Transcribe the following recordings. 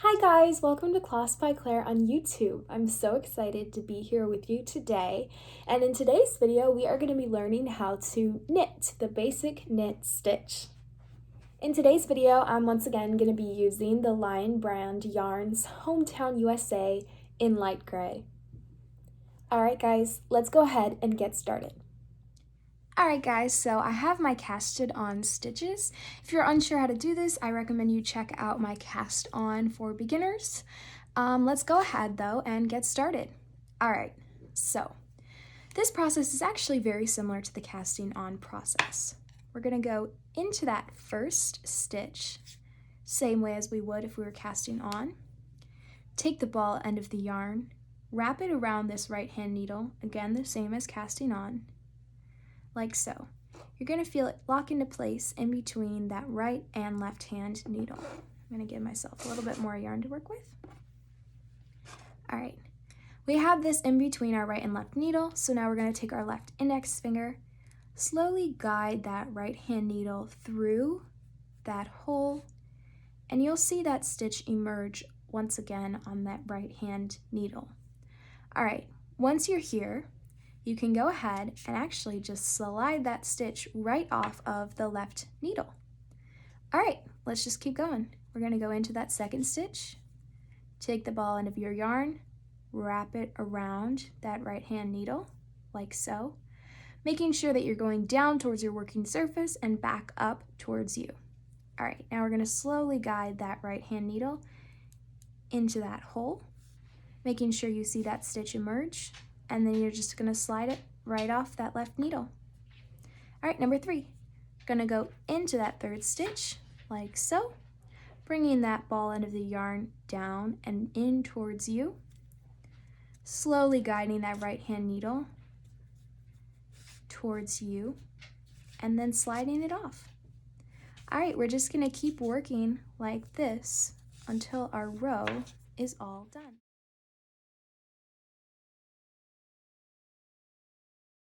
Hi guys, welcome to Class by Claire on YouTube. I'm so excited to be here with you today. And in today's video, we are going to be learning how to knit the basic knit stitch. In today's video, I'm once again going to be using the Lion Brand Yarns Hometown USA in light gray. Alright guys, let's go ahead and get started. Alright guys, so I have my casted on stitches. If you're unsure how to do this, I recommend you check out my cast on for beginners. Let's go ahead though and get started. Alright, so this process is actually very similar to the casting on process. We're going to go into that first stitch, same way as we would if we were casting on. Take the ball end of the yarn, wrap it around this right hand needle, again the same as casting on, like so. You're going to feel it lock into place in between that right and left hand needle. I'm going to give myself a little bit more yarn to work with. All right, we have this in between our right and left needle, so now we're going to take our left index finger, slowly guide that right hand needle through that hole, and you'll see that stitch emerge once again on that right hand needle. All right, once you're here, you can go ahead and actually just slide that stitch right off of the left needle. All right, let's just keep going. We're going to go into that second stitch, take the ball end of your yarn, wrap it around that right hand needle, like so, making sure that you're going down towards your working surface and back up towards you. All right, now we're going to slowly guide that right hand needle into that hole, making sure you see that stitch emerge, and then you're just going to slide it right off that left needle. All right, number 3, going to go into that third stitch like so, bringing that ball end of the yarn down and in towards you, slowly guiding that right hand needle towards you, and then sliding it off. All right, we're just going to keep working like this until our row is all done.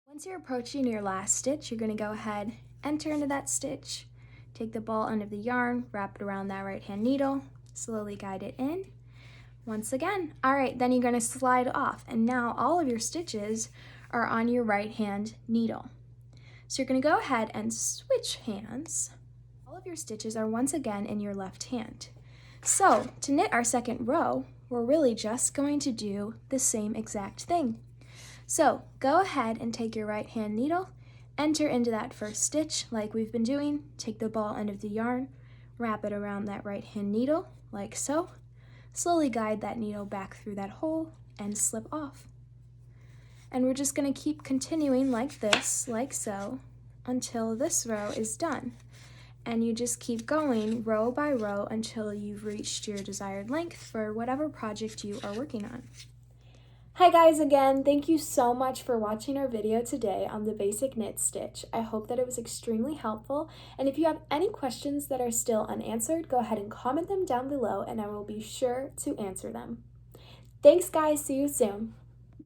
Once you're approaching your last stitch, you're going to go ahead, enter into that stitch, take the ball end of the yarn, wrap it around that right hand needle, slowly guide it in. Once again, all right, then you're going to slide off, and now all of your stitches are on your right hand needle. So you're going to go ahead and switch hands. All of your stitches are once again in your left hand. So to knit our second row, we're really just going to do the same exact thing. So go ahead and take your right hand needle, enter into that first stitch like we've been doing, take the ball end of the yarn, wrap it around that right hand needle like so, slowly guide that needle back through that hole and slip off. And we're just going to keep continuing like this, like so, until this row is done. And you just keep going row by row until you've reached your desired length for whatever project you are working on. Hi guys again, thank you so much for watching our video today on the basic knit stitch. I hope that it was extremely helpful, and if you have any questions that are still unanswered, go ahead and comment them down below and I will be sure to answer them. Thanks guys, see you soon.